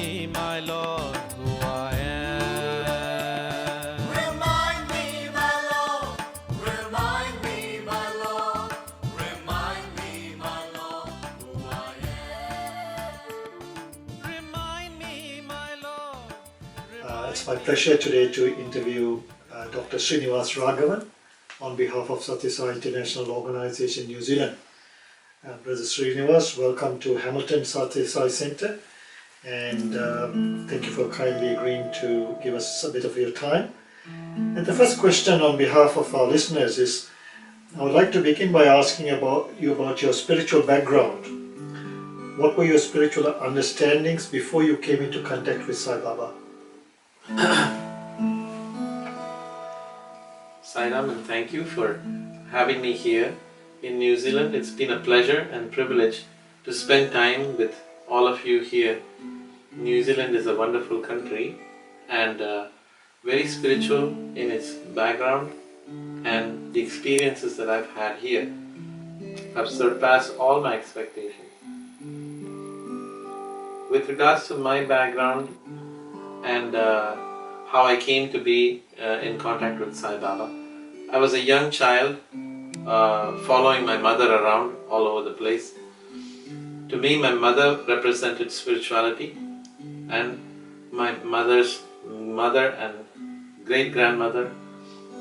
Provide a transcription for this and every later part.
me, my Lord, who I am. Remind me, my Lord, remind me, my Lord, remind me, my Lord, who I am. Remind me, my Lord. It's my pleasure today to interview Dr. Srinivas Raghavan on behalf of Sathya International Organization, New Zealand. Brother Srinivas, welcome to Hamilton Sathya Center, and thank you for kindly agreeing to give us a bit of your time. And the first question on behalf of our listeners is, I would like to begin by asking about your spiritual background. What were your spiritual understandings before you came into contact with Sai Baba? Sai Baba, thank you for having me here in New Zealand. It's been a pleasure and privilege to spend time with all of you here. New Zealand is a wonderful country and very spiritual in its background, and the experiences that I've had here have surpassed all my expectations. With regards to my background and how I came to be in contact with Sai Baba, I was a young child following my mother around all over the place. To me, my mother represented spirituality, and my mother's mother and great-grandmother,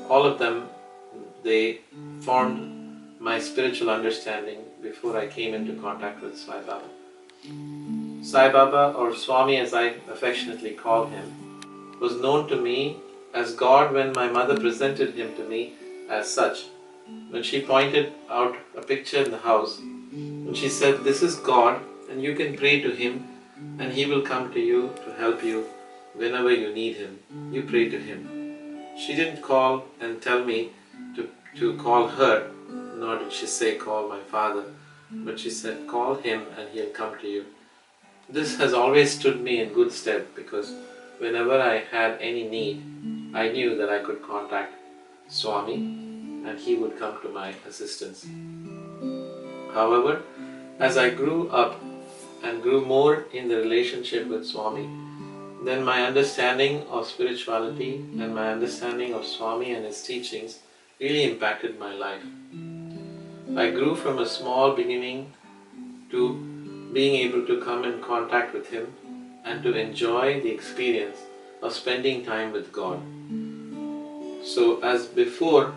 all of them, they formed my spiritual understanding before I came into contact with Sai Baba. Sai Baba, or Swami as I affectionately call him, was known to me as God when my mother presented him to me as such. When she pointed out a picture in the house, and she said, "This is God and you can pray to Him and He will come to you to help you whenever you need Him. You pray to Him." She didn't call and tell me to call her, nor did she say call my father, but she said call Him and He'll come to you. This has always stood me in good stead, because whenever I had any need, I knew that I could contact Swami and he would come to my assistance. However, as I grew up and grew more in the relationship with Swami, then my understanding of spirituality and my understanding of Swami and his teachings really impacted my life. I grew from a small beginning to being able to come in contact with him and to enjoy the experience of spending time with God. So as before,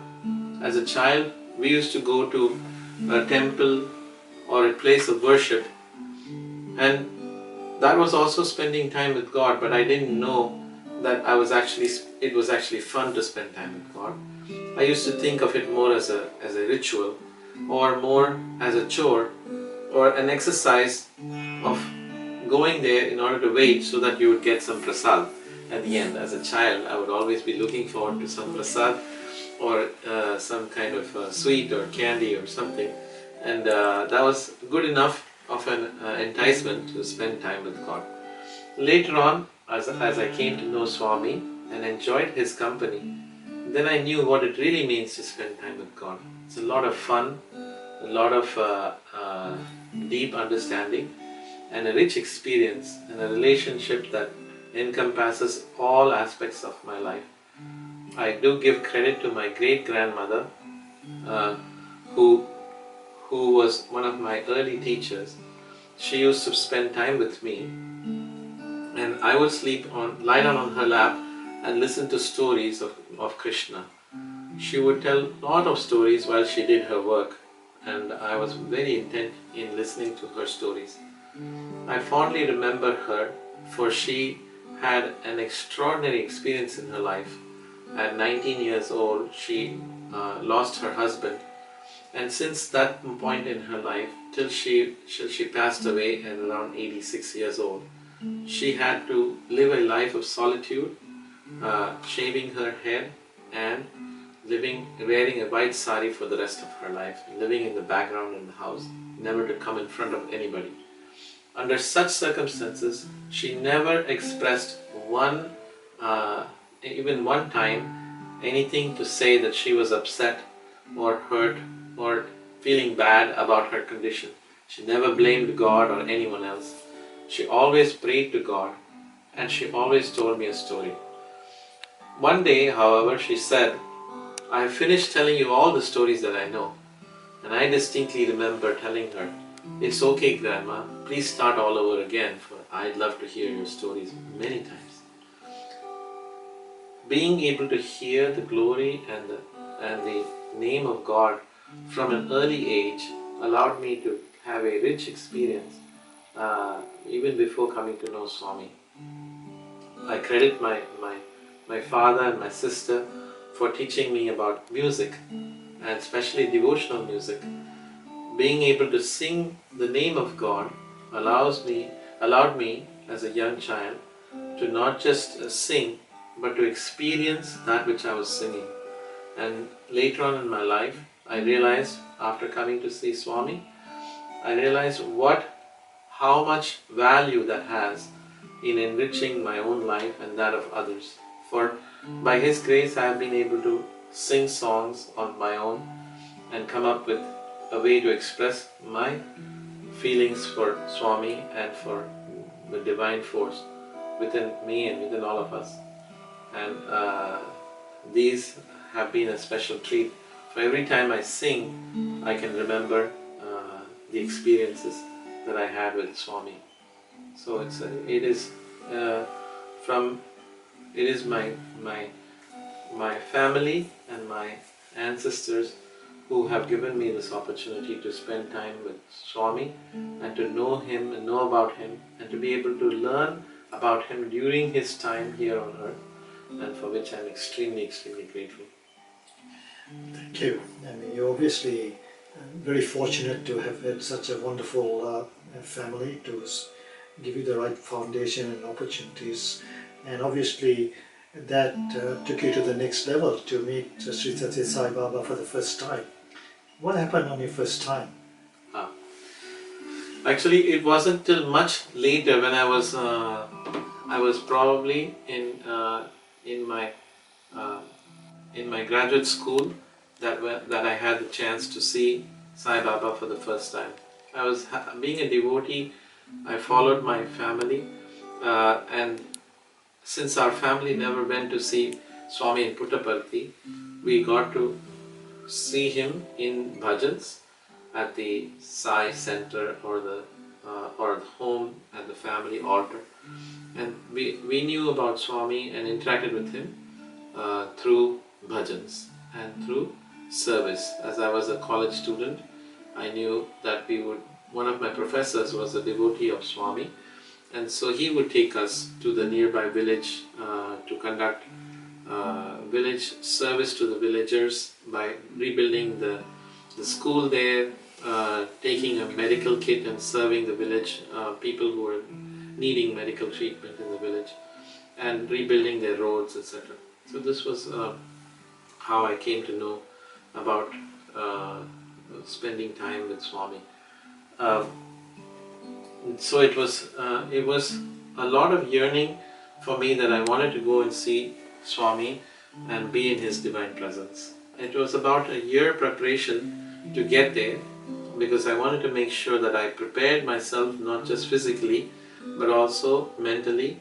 as a child, we used to go to a temple or a place of worship, and that was also spending time with God, but I didn't know that it was actually fun to spend time with God. I used to think of it more as a ritual, or more as a chore, or an exercise of going there in order to wait so that you would get some prasad at the end. As a child, I would always be looking forward to some prasad or some kind of sweet or candy or something, and that was good enough of an enticement to spend time with God. Later on, as I came to know Swami and enjoyed his company, then I knew what it really means to spend time with God. It's a lot of fun, a lot of deep understanding, and a rich experience, and a relationship that encompasses all aspects of my life. I do give credit to my great-grandmother, who was one of my early teachers. She used to spend time with me, and I would lie down on her lap and listen to stories of Krishna. She would tell a lot of stories while she did her work, and I was very intent in listening to her stories. I fondly remember her, for she had an extraordinary experience in her life. At 19 years old, she lost her husband, and since that point in her life, till she passed away at around 86 years old, she had to live a life of solitude, shaving her head and wearing a white sari for the rest of her life, living in the background in the house, never to come in front of anybody. Under such circumstances, she never expressed even one time, anything to say that she was upset or hurt or feeling bad about her condition. She never blamed God or anyone else. She always prayed to God and she always told me a story. One day, however, she said, "I have finished telling you all the stories that I know." And I distinctly remember telling her, "It's okay, Grandma, please start all over again, for I'd love to hear your stories many times." Being able to hear the glory and the name of God from an early age allowed me to have a rich experience even before coming to know Swami. I credit my father and my sister for teaching me about music, and especially devotional music. Being able to sing the name of God allowed me as a young child to not just sing, but to experience that which I was singing. And later on in my life, I realized, after coming to see Swami, I realized how much value that has in enriching my own life and that of others. For by His grace, I have been able to sing songs on my own and come up with a way to express my feelings for Swami and for the divine force within me and within all of us. And these have been a special treat. For every time I sing, I can remember the experiences that I had with Swami. So it is my family and my ancestors who have given me this opportunity to spend time with Swami and to know him and know about him and to be able to learn about him during his time here on earth, and for which I am extremely, extremely grateful. Thank you. I mean, you're obviously very fortunate to have had such a wonderful family to give you the right foundation and opportunities, and obviously that took you to the next level to meet Sri Sathya Sai Baba for the first time. What happened on your first time? Actually, it wasn't till much later when I was probably in my graduate school that I had the chance to see Sai Baba for the first time. I was being a devotee. I followed my family, and since our family never went to see Swami in Puttaparthi, we got to see him in bhajans at the Sai center or the home at the family altar, and we knew about Swami and interacted with him through bhajans and through service. As I was a college student, I knew that one of my professors was a devotee of Swami, and so he would take us to the nearby village to conduct village service to the villagers by rebuilding the school there, taking a medical kit and serving the village people who were needing medical treatment in the village, and rebuilding their roads, etc. So this was how I came to know about spending time with Swami. So it was a lot of yearning for me that I wanted to go and see Swami and be in his divine presence. It was about a year preparation to get there, because I wanted to make sure that I prepared myself not just physically but also mentally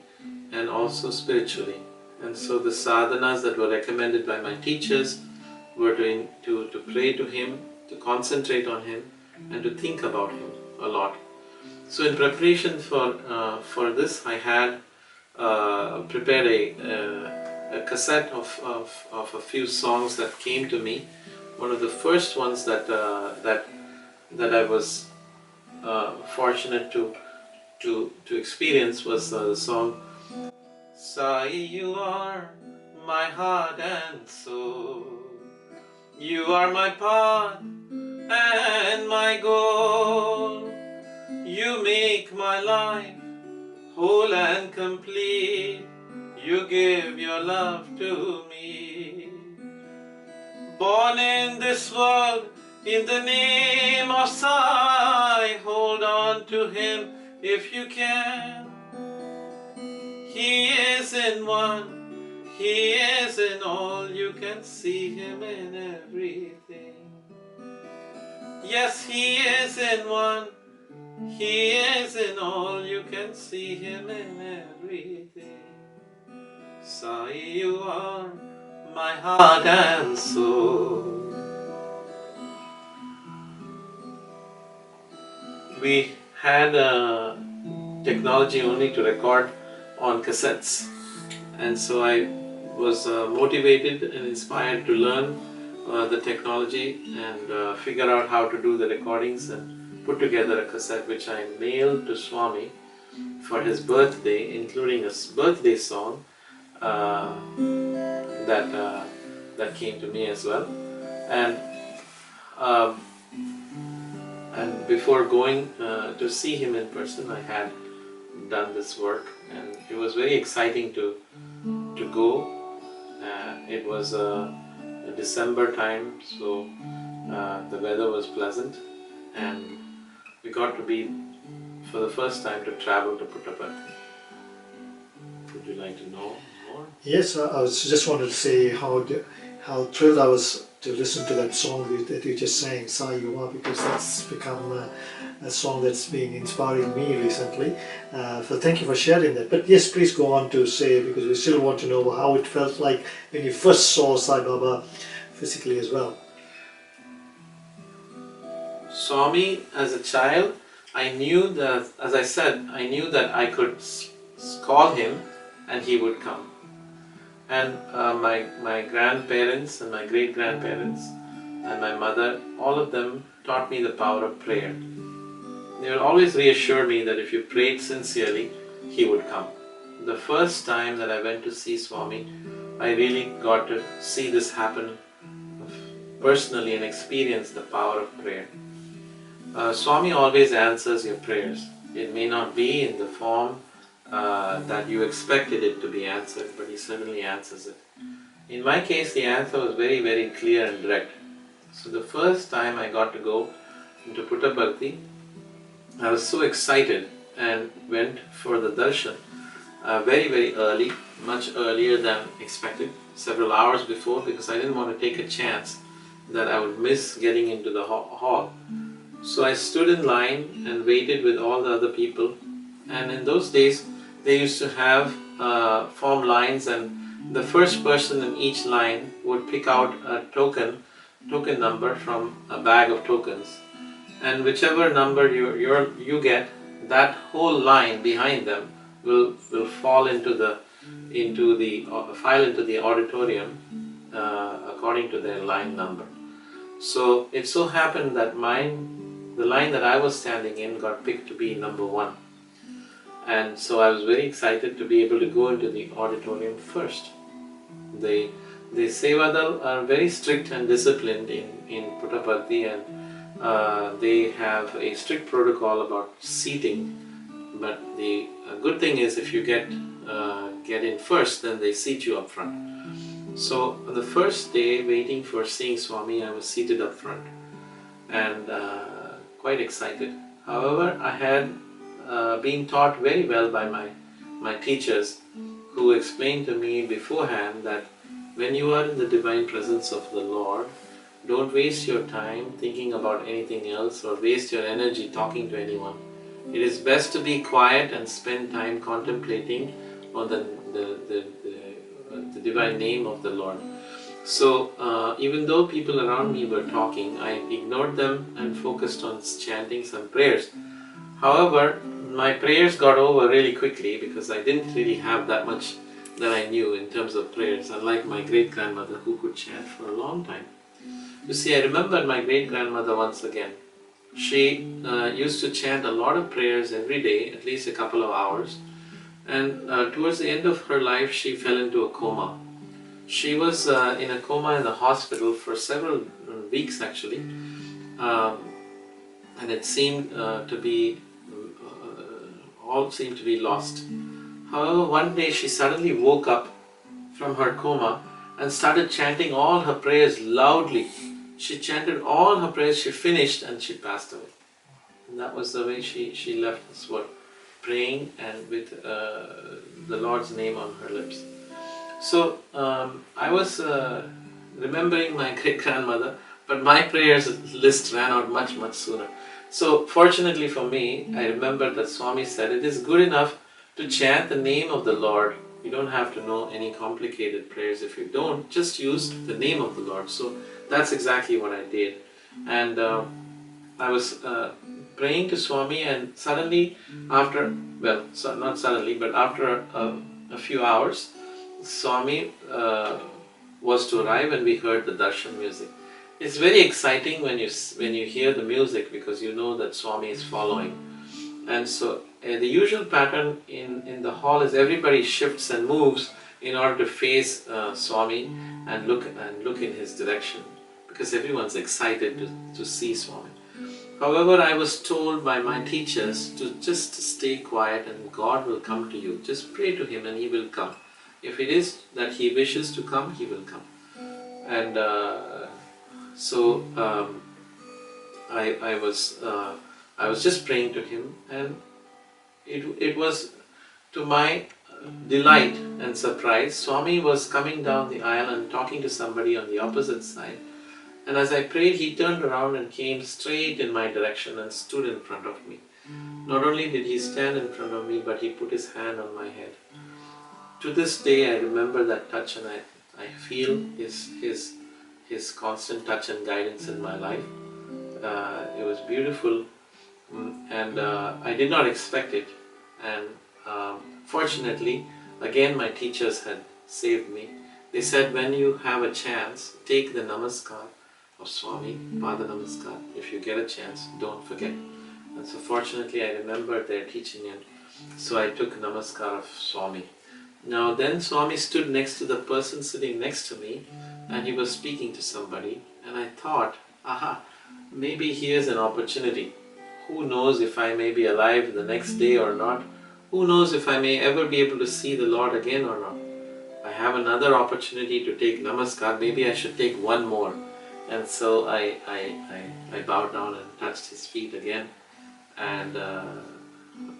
and also spiritually. And so the sadhanas that were recommended by my teachers were to pray to him, to concentrate on him, and to think about him a lot. So in preparation for this, I had prepared a cassette of a few songs that came to me. One of the first ones that I was fortunate to experience was the song Sai, you are my heart and soul. You are my path and my goal. You make my life whole and complete. You give your love to me. Born in this world in the name of Sai, hold on to him if you can. He is in one, he is in all, you can see him in everything. Yes, he is in one, he is in all, you can see him in everything. Sai, you are my heart and soul. We had technology only to record on cassettes, and so I was motivated and inspired to learn the technology and figure out how to do the recordings and put together a cassette which I mailed to Swami for his birthday, including a birthday song that came to me as well. Um, and before going to see him in person, I had done this work, and it was very exciting to go. It was a December time, so the weather was pleasant, and we got to be, for the first time, to travel to Puttaparthi. Would you like to know more? Yes, I was just wanted to say how thrilled I was to listen to that song that you just sang, Sai You Are, because that's become a song that's been inspiring me recently. So thank you for sharing that. But yes, please go on to say, because we still want to know how it felt like when you first saw Sai Baba physically as well. Swami, as a child, I knew that, as I said, I knew that I could call him and he would come. And my grandparents and my great-grandparents and my mother, all of them taught me the power of prayer. They would always reassure me that if you prayed sincerely, he would come. The first time that I went to see Swami, I really got to see this happen personally and experience the power of prayer. Swami always answers your prayers. It may not be in the form that you expected it to be answered, but he certainly answers it. In my case, the answer was very, very clear and direct. So the first time I got to go into Puttaparthi, I was so excited and went for the darshan very, very early, much earlier than expected, several hours before, because I didn't want to take a chance that I would miss getting into the hall. So I stood in line and waited with all the other people, and in those days they used to have form lines, and the first person in each line would pick out a token number from a bag of tokens, and whichever number you get, that whole line behind them will fall into the file into the auditorium according to their line number. So it so happened that the line that I was standing in got picked to be number 1. And so I was very excited to be able to go into the auditorium first. The Sevadal are very strict and disciplined in Puttaparthi, and they have a strict protocol about seating. But the good thing is, if you get in first, then they seat you up front. So the first day, waiting for seeing Swami, I was seated up front and quite excited. However, I had been taught very well by my teachers, who explained to me beforehand that when you are in the divine presence of the Lord, don't waste your time thinking about anything else or waste your energy talking to anyone. It is best to be quiet and spend time contemplating on the divine name of the Lord. So even though people around me were talking, I ignored them and focused on chanting some prayers. However, my prayers got over really quickly because I didn't really have that much that I knew in terms of prayers, unlike my great-grandmother, who could chant for a long time. You see, I remembered my great-grandmother once again. She used to chant a lot of prayers every day, at least a couple of hours, and towards the end of her life she fell into a coma. She was in a coma in the hospital for several weeks actually, and it seemed to be all seemed to be lost. However, one day she suddenly woke up from her coma and started chanting all her prayers loudly. She chanted all her prayers, she finished, and she passed away. And that was the way she left this world, praying and with the Lord's name on her lips. So I was remembering my great-grandmother, but my prayers list ran out much, much sooner. So fortunately for me, I remembered that Swami said it is good enough to chant the name of the Lord You don't have to know any complicated prayers. If you don't, just use the name of the Lord. So that's exactly what I did. And I was praying to Swami, and suddenly after, well, not suddenly, but after a few hours, Swami was to arrive and we heard the darshan music. It's very exciting when you hear the music, because you know that Swami is following. And so the usual pattern in the hall is everybody shifts and moves in order to face Swami and look in his direction, because everyone's excited to see Swami. However, I was told by my teachers to just stay quiet and God will come to you. Just pray to Him and He will come. If it is that He wishes to come, He will come. And so I was just praying to Him, and it was to my delight and surprise, Swami was coming down the aisle and talking to somebody on the opposite side. And as I prayed, he turned around and came straight in my direction and stood in front of me. Not only did he stand in front of me, but he put his hand on my head. To this day, I remember that touch, and I feel his constant touch and guidance in my life. It was beautiful, and I did not expect it. And fortunately, again, my teachers had saved me. They said, when you have a chance, take the namaskar of Swami, Pada Namaskar. If you get a chance, don't forget. And so fortunately, I remembered their teaching, and so I took namaskar of Swami. Now then, Swami stood next to the person sitting next to me, and he was speaking to somebody, and I thought, aha, maybe here's an opportunity. Who knows if I may be alive the next day or not? Who knows if I may ever be able to see the Lord again or not? I have another opportunity to take namaskar, maybe I should take one more. And so I bowed down and touched his feet again, and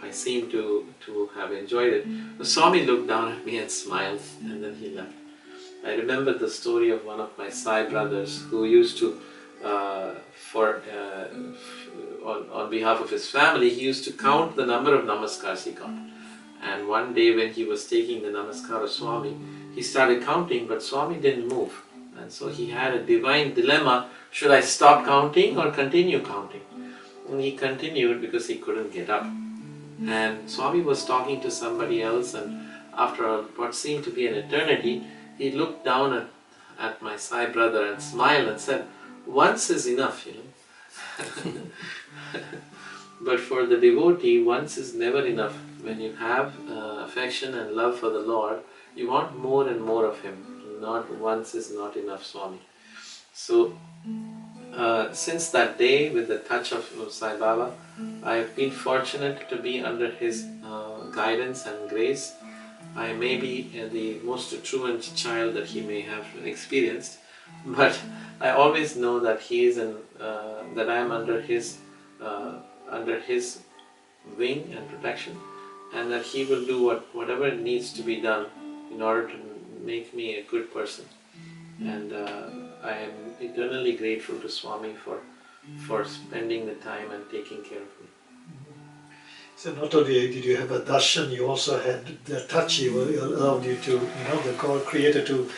I seemed to have enjoyed it. The Swami looked down at me and smiled, and then he left. I remember the story of one of my Sai brothers who used to, on behalf of his family, he used to count the number of namaskars he got. And one day when he was taking the namaskar of Swami, he started counting, but Swami didn't move. And so he had a divine dilemma, should I stop counting or continue counting? And he continued because he couldn't get up. And Swami was talking to somebody else, and after what seemed to be an eternity, he looked down at my Sai brother and smiled and said, once is enough, you know. But for the devotee, once is never enough. When you have affection and love for the Lord, you want more and more of Him. Not once is not enough, Swami. So, since that day, with the touch of Sai Baba, I have been fortunate to be under his guidance and grace. I may be the most truant child that he may have experienced, but I always know that he is that I am under his wing and protection, and that he will do whatever needs to be done in order to make me a good person. And I am eternally grateful to Swami for spending the time and taking care of me. So not only did you have a darshan, you also had the touch. He allowed you to, the God creator to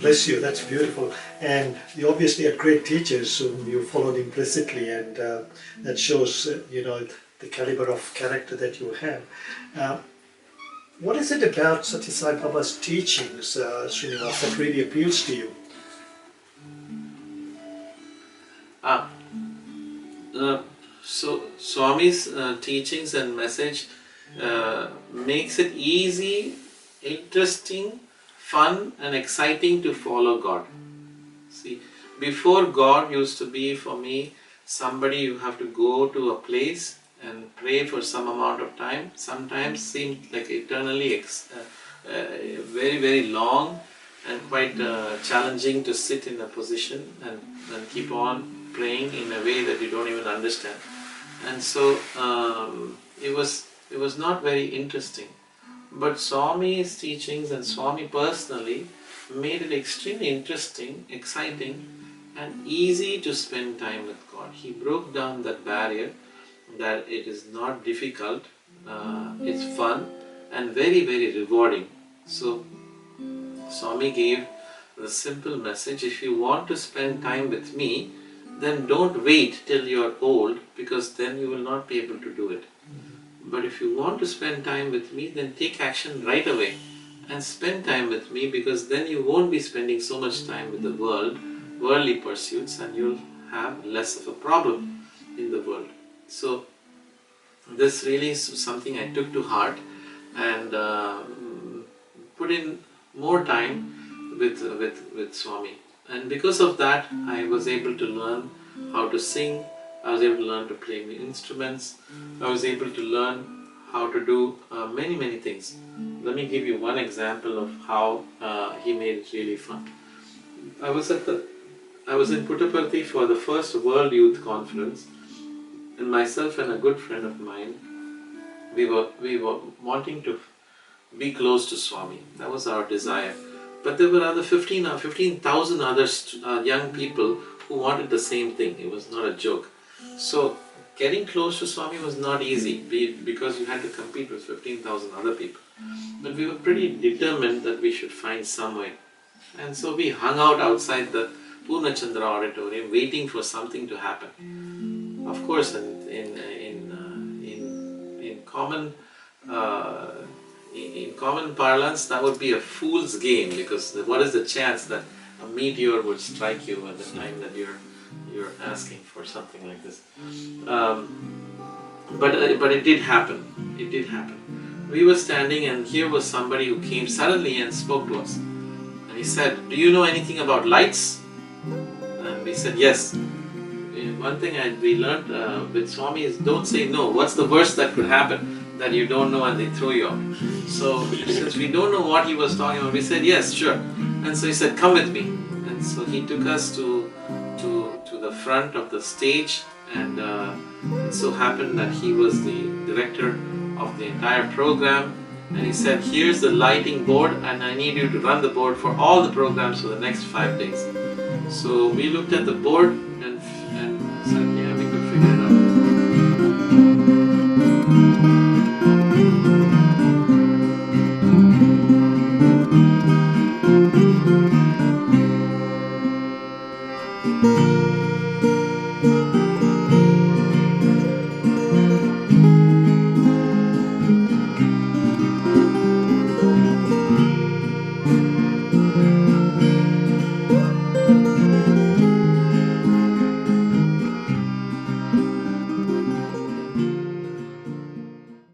bless you. That's beautiful. And you obviously had great teachers whom you followed implicitly, and that shows, the caliber of character that you have. What is it about Sathya Sai Baba's teachings, Srinivas, that really appeals to you? So Swami's teachings and message makes it easy, interesting, fun and exciting to follow God. See, before God used to be for me somebody you have to go to a place and pray for some amount of time. Sometimes seemed like eternally very, very long and quite challenging to sit in a position and keep on praying in a way that you don't even understand. And so it was not very interesting. But Swami's teachings and Swami personally made it extremely interesting, exciting and easy to spend time with God. He broke down that barrier that it is not difficult, it's fun and very, very rewarding. So Swami gave the simple message, if you want to spend time with me, then don't wait till you're old, because then you will not be able to do it. But if you want to spend time with me, then take action right away and spend time with me, because then you won't be spending so much time with the world, worldly pursuits, and you'll have less of a problem in the world. So this really is something I took to heart and put in more time with Swami. And because of that, I was able to learn how to sing, I was able to learn to play instruments, I was able to learn how to do many things. Let me give you one example of how he made it really fun. I was in Puttaparthi for the first World Youth Conference, and myself and a good friend of mine, we were wanting to be close to Swami. That was our desire. But there were other 15,000 other young people who wanted the same thing. It was not a joke. So getting close to Swami was not easy, because you had to compete with 15,000 other people. But we were pretty determined that we should find some way. And so we hung out outside the Purnachandra auditorium waiting for something to happen. Of course, in common parlance, that would be a fool's game, because what is the chance that a meteor would strike you at the time that you're asking for something like this? But it did happen. It did happen. We were standing, and here was somebody who came suddenly and spoke to us. And he said, "Do you know anything about lights?" And we said, "Yes." One thing we learned with Swami is, don't say no. What's the worst that could happen? That you don't know and they throw you out. So since we don't know what he was talking about, we said, "Yes, sure." And so he said, "Come with me." And so he took us to the front of the stage, and it so happened that he was the director of the entire program. And he said, "Here's the lighting board, and I need you to run the board for all the programs for the next 5 days." So we looked at the board and said, "Yeah, we could figure it out."